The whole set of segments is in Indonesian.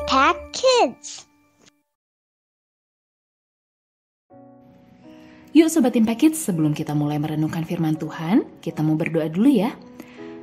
Impact Kids. Yuk Sobat Impact Kids, sebelum kita mulai merenungkan firman Tuhan, kita mau berdoa dulu ya.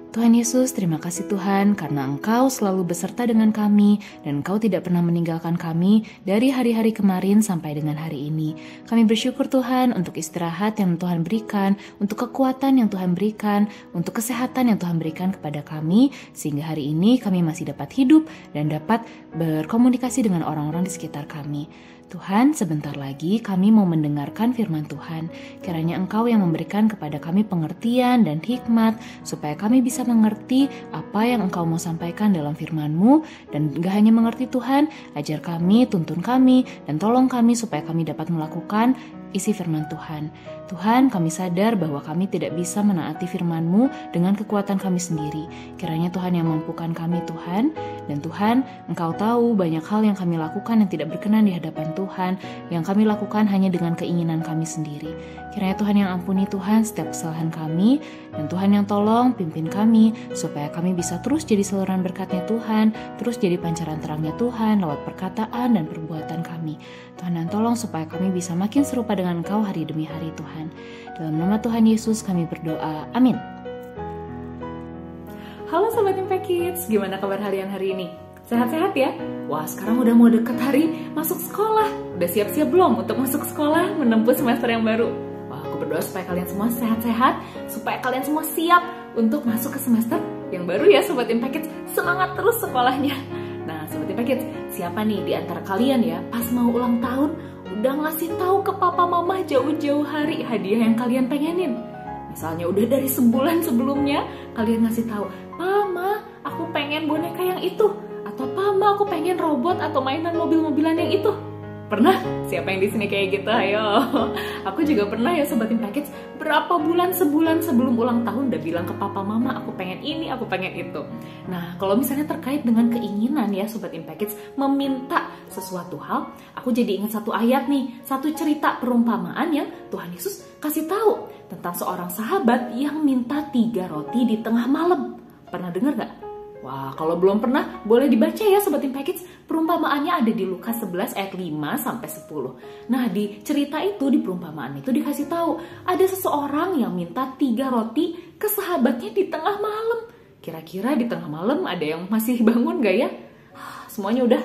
Tuhan Yesus, terima kasih Tuhan karena Engkau selalu beserta dengan kami dan Engkau tidak pernah meninggalkan kami dari hari-hari kemarin sampai dengan hari ini. Kami bersyukur Tuhan untuk istirahat yang Tuhan berikan, untuk kekuatan yang Tuhan berikan, untuk kesehatan yang Tuhan berikan kepada kami, sehingga hari ini kami masih dapat hidup dan dapat berkomunikasi dengan orang-orang di sekitar kami. Tuhan, sebentar lagi kami mau mendengarkan firman Tuhan. Kiranya Engkau yang memberikan kepada kami pengertian dan hikmat, supaya kami bisa mengerti apa yang Engkau mau sampaikan dalam firman-Mu. Dan gak hanya mengerti Tuhan, ajar kami, tuntun kami, dan tolong kami supaya kami dapat melakukan isi firman Tuhan. Tuhan, kami sadar bahwa kami tidak bisa menaati firman-Mu dengan kekuatan kami sendiri. Kiranya Tuhan yang mampukan kami Tuhan. Dan Tuhan, Engkau tahu banyak hal yang kami lakukan yang tidak berkenan di hadapan Tuhan, yang kami lakukan hanya dengan keinginan kami sendiri. Kiranya Tuhan yang ampuni Tuhan setiap kesalahan kami, dan Tuhan yang tolong pimpin kami, supaya kami bisa terus jadi saluran berkat-Nya Tuhan, terus jadi pancaran terang-Nya Tuhan lewat perkataan dan perbuatan kami. Tuhan yang tolong supaya kami bisa makin serupa dengan Engkau hari demi hari Tuhan. Dalam nama Tuhan Yesus kami berdoa, amin. Halo Sobat Impact Kids, gimana kabar harian hari ini? Sehat-sehat ya? Wah, sekarang udah mau deket hari masuk sekolah. Udah siap-siap belum untuk masuk sekolah menempuh semester yang baru? Wah, aku berdoa supaya kalian semua sehat-sehat, supaya kalian semua siap untuk masuk ke semester yang baru ya Sobat Impact Kids. Semangat terus sekolahnya. Nah, Sobat Impact Kids, siapa nih di antara kalian ya pas mau ulang tahun udah ngasih tahu ke papa mama jauh-jauh hari hadiah yang kalian pengenin? Misalnya udah dari sebulan sebelumnya kalian ngasih tahu, "Mama, aku pengen boneka yang itu." Atau "Mama, aku pengen robot atau mainan mobil-mobilan yang itu." Pernah? Siapa yang di sini kayak gitu? Ayo. Aku juga pernah ya Sobat Impact Kids. Berapa sebulan sebelum ulang tahun udah bilang ke papa mama, aku pengen ini, aku pengen itu. Nah, kalau misalnya terkait dengan keinginan ya Sobat Impact Kids, meminta sesuatu hal, aku jadi ingat satu ayat nih, satu cerita perumpamaan yang Tuhan Yesus kasih tahu tentang seorang sahabat yang minta 3 roti di tengah malam. Pernah dengar gak? Wah, kalau belum pernah, boleh dibaca ya Sobat Impact Kids. Perumpamaannya ada di Lukas 11 ayat 5-10. Nah, di cerita itu, di perumpamaan itu dikasih tahu, ada seseorang yang minta 3 roti ke sahabatnya di tengah malam. Kira-kira di tengah malam ada yang masih bangun gak ya? Semuanya udah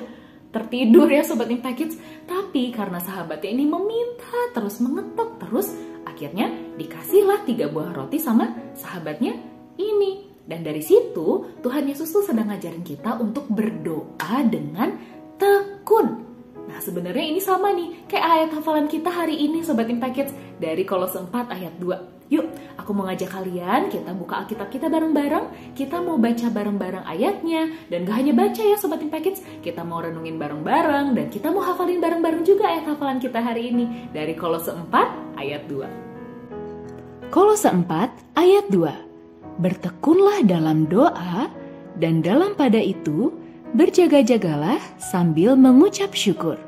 tertidur ya Sobat Impact Kids. Tapi karena sahabatnya ini meminta terus, mengetok terus, akhirnya dikasihlah 3 buah roti sama sahabatnya ini. Dan dari situ Tuhan Yesus tuh sedang ngajarin kita untuk berdoa dengan tekun. Nah, sebenarnya ini sama nih kayak ayat hafalan kita hari ini Sobat Impact Kids dari Kolose 4 ayat 2. Yuk, aku mau ngajak kalian kita buka Alkitab kita bareng-bareng. Kita mau baca bareng-bareng ayatnya. Dan gak hanya baca ya Sobat Impact Kids, kita mau renungin bareng-bareng. Dan kita mau hafalin bareng-bareng juga ayat hafalan kita hari ini dari Kolose 4 ayat 2. Kolose 4 ayat 2. Bertekunlah dalam doa, dan dalam pada itu berjaga-jagalah sambil mengucap syukur.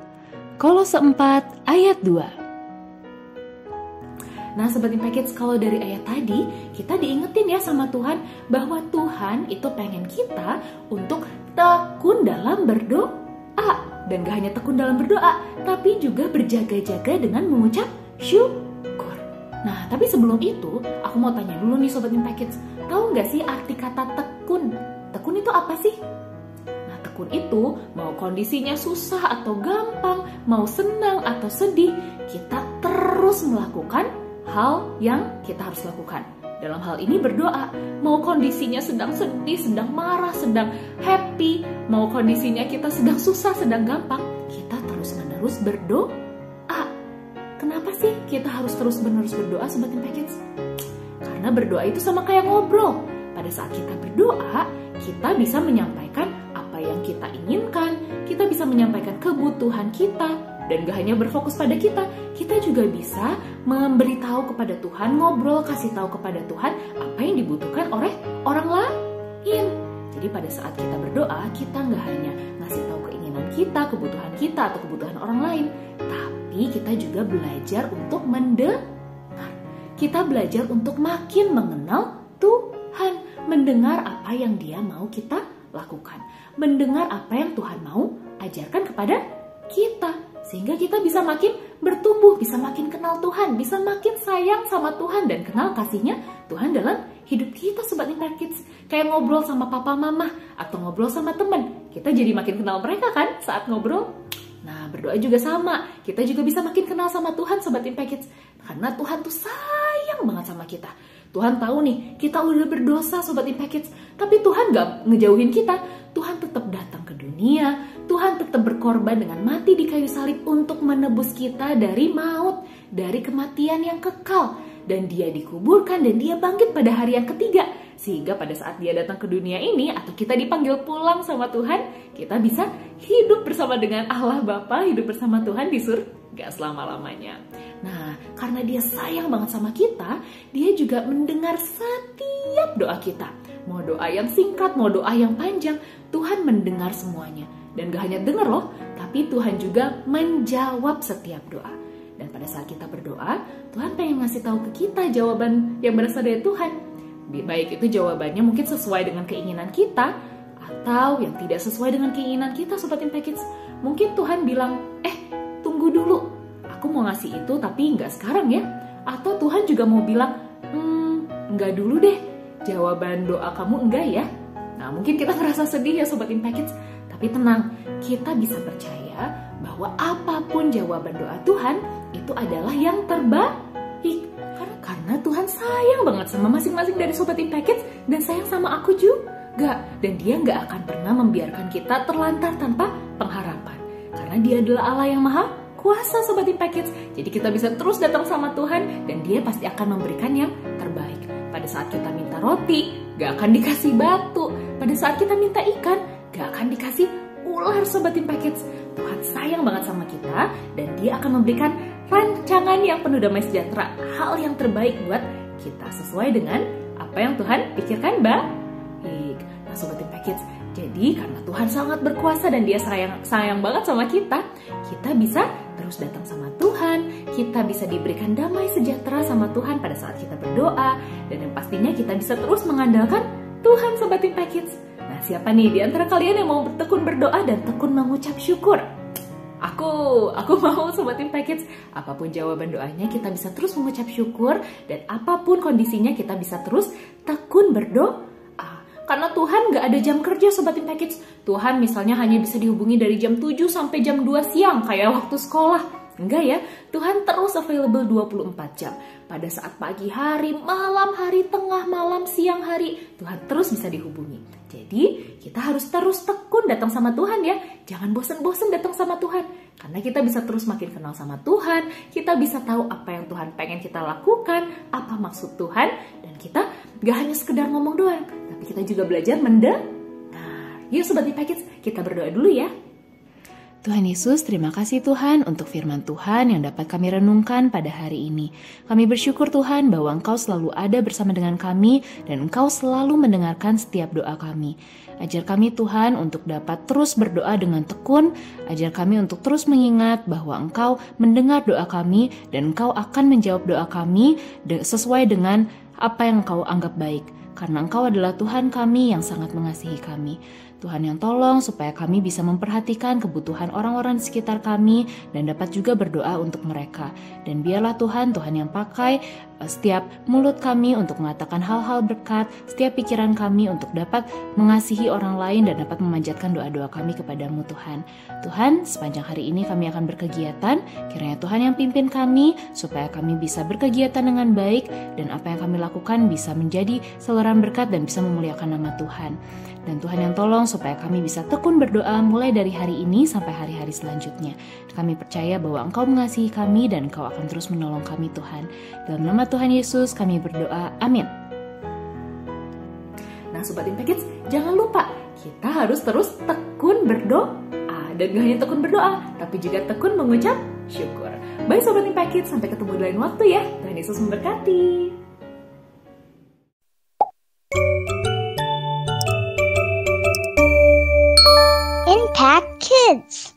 Kolose 4 ayat 2. Nah Sobat Impact Kids, kalau dari ayat tadi kita diingetin ya sama Tuhan bahwa Tuhan itu pengen kita untuk tekun dalam berdoa. Dan gak hanya tekun dalam berdoa, tapi juga berjaga-jaga dengan mengucap syukur. Nah, tapi sebelum itu, aku mau tanya dulu nih Sobat Impact Kids, tahu nggak sih arti kata tekun? Tekun itu apa sih? Nah, tekun itu mau kondisinya susah atau gampang, mau senang atau sedih, kita terus melakukan hal yang kita harus lakukan. Dalam hal ini berdoa, mau kondisinya sedang sedih, sedang marah, sedang happy, mau kondisinya kita sedang susah, sedang gampang, kita terus-menerus berdoa. Kenapa sih kita harus terus-menerus berdoa Sobat Impact Kids? Karena berdoa itu sama kayak ngobrol. Pada saat kita berdoa, kita bisa menyampaikan apa yang kita inginkan, kita bisa menyampaikan kebutuhan kita, dan gak hanya berfokus pada kita juga bisa memberitahu kepada Tuhan, ngobrol, kasih tahu kepada Tuhan apa yang dibutuhkan oleh orang lain. Jadi pada saat kita berdoa, kita gak hanya ngasih tahu keinginan kita, kebutuhan kita, atau kebutuhan orang lain, tapi kita juga belajar untuk mendengar. Kita belajar untuk makin mengenal Tuhan, mendengar apa yang Dia mau kita lakukan, mendengar apa yang Tuhan mau ajarkan kepada kita. Sehingga kita bisa makin bertumbuh, bisa makin kenal Tuhan, bisa makin sayang sama Tuhan dan kenal kasihnya Tuhan dalam hidup kita Sobat Impact Kids. Kayak ngobrol sama papa mama atau ngobrol sama teman, kita jadi makin kenal mereka kan saat ngobrol. Nah, berdoa juga sama, kita juga bisa makin kenal sama Tuhan Sobat Impact Kids. Karena Tuhan tuh sayang banget sama kita. Tuhan tahu nih, kita udah berdosa Sobat Impact Kids, tapi Tuhan gak ngejauhin kita. Tuhan tetap datang ke dunia, Tuhan tetap berkorban dengan mati di kayu salib untuk menebus kita dari maut, dari kematian yang kekal. Dan dia dikuburkan dan dia bangkit pada hari yang ketiga. Sehingga pada saat dia datang ke dunia ini atau kita dipanggil pulang sama Tuhan, kita bisa hidup bersama dengan Allah Bapa, hidup bersama Tuhan di surga selama-lamanya. Nah, karena dia sayang banget sama kita, dia juga mendengar setiap doa kita. Mau doa yang singkat, mau doa yang panjang, Tuhan mendengar semuanya. Dan gak hanya dengar loh, tapi Tuhan juga menjawab setiap doa. Dan pada saat kita berdoa, Tuhan pengen ngasih tahu ke kita jawaban yang berasal dari Tuhan. Baik itu jawabannya mungkin sesuai dengan keinginan kita, atau yang tidak sesuai dengan keinginan kita Sobat Impact Kids. Mungkin Tuhan bilang, tunggu dulu, aku mau ngasih itu tapi nggak sekarang ya. Atau Tuhan juga mau bilang, nggak dulu deh, jawaban doa kamu enggak ya. Nah, mungkin kita ngerasa sedih ya Sobat Impact Kids. Tapi tenang, kita bisa percaya bahwa apapun jawaban doa Tuhan itu adalah yang terbaik. Karena Tuhan sayang banget sama masing-masing dari Sobat Impact Kids dan sayang sama aku juga. Dan dia nggak akan pernah membiarkan kita terlantar tanpa pengharapan. Karena dia adalah Allah yang maha kuasa Sobat Impact Kids. Jadi kita bisa terus datang sama Tuhan dan dia pasti akan memberikan yang terbaik. Pada saat kita minta roti, gak akan dikasih batu. Pada saat kita minta ikan, gak akan dikasih ular Sobat Impact Kids. Tuhan sayang banget sama kita dan dia akan memberikan rancangan yang penuh damai sejahtera, hal yang terbaik buat kita sesuai dengan apa yang Tuhan pikirkan baik. Nah Sobat Impact Kids, jadi karena Tuhan sangat berkuasa dan dia sayang banget sama kita bisa terus datang sama Tuhan, kita bisa diberikan damai sejahtera sama Tuhan pada saat kita berdoa, dan yang pastinya kita bisa terus mengandalkan Tuhan Sobat Impact Kids. Nah siapa nih di antara kalian yang mau tekun berdoa dan tekun mengucap syukur? Aku mau Sobat Impact Kids. Apapun jawaban doanya kita bisa terus mengucap syukur, dan apapun kondisinya kita bisa terus tekun berdoa. Karena Tuhan gak ada jam kerja Sobat Impact Kids. Tuhan misalnya hanya bisa dihubungi dari jam 7 sampai jam 2 siang kayak waktu sekolah. Enggak ya, Tuhan terus available 24 jam. Pada saat pagi hari, malam hari, tengah malam, siang hari, Tuhan terus bisa dihubungi. Jadi kita harus terus tekun datang sama Tuhan ya. Jangan bosen-bosen datang sama Tuhan. Karena kita bisa terus makin kenal sama Tuhan. Kita bisa tahu apa yang Tuhan pengen kita lakukan, apa maksud Tuhan. Dan kita gak hanya sekedar ngomong doang, tapi kita juga belajar mendengar. Yuk Sobat Impact Kids, kita berdoa dulu ya. Tuhan Yesus, terima kasih Tuhan untuk firman Tuhan yang dapat kami renungkan pada hari ini. Kami bersyukur Tuhan bahwa Engkau selalu ada bersama dengan kami dan Engkau selalu mendengarkan setiap doa kami. Ajar kami Tuhan untuk dapat terus berdoa dengan tekun, ajar kami untuk terus mengingat bahwa Engkau mendengar doa kami dan Engkau akan menjawab doa kami sesuai dengan apa yang Engkau anggap baik. Karena Engkau adalah Tuhan kami yang sangat mengasihi kami. Tuhan yang tolong supaya kami bisa memperhatikan kebutuhan orang-orang di sekitar kami dan dapat juga berdoa untuk mereka. Dan biarlah Tuhan yang pakai setiap mulut kami untuk mengatakan hal-hal berkat, setiap pikiran kami untuk dapat mengasihi orang lain dan dapat memanjatkan doa-doa kami kepadamu Tuhan. Tuhan, sepanjang hari ini kami akan berkegiatan, kiranya Tuhan yang pimpin kami supaya kami bisa berkegiatan dengan baik dan apa yang kami lakukan bisa menjadi saluran berkat dan bisa memuliakan nama Tuhan. Dan Tuhan yang tolong supaya kami bisa tekun berdoa mulai dari hari ini sampai hari-hari selanjutnya. Kami percaya bahwa Engkau mengasihi kami dan Engkau akan terus menolong kami Tuhan. Dalam nama Tuhan Yesus kami berdoa, amin. Nah Sobat Impact Kids, jangan lupa kita harus terus tekun berdoa. Dan gak hanya tekun berdoa, tapi juga tekun mengucap syukur. Bye Sobat Impact Kids, sampai ketemu di lain waktu ya. Tuhan Yesus memberkati. Impact Kids.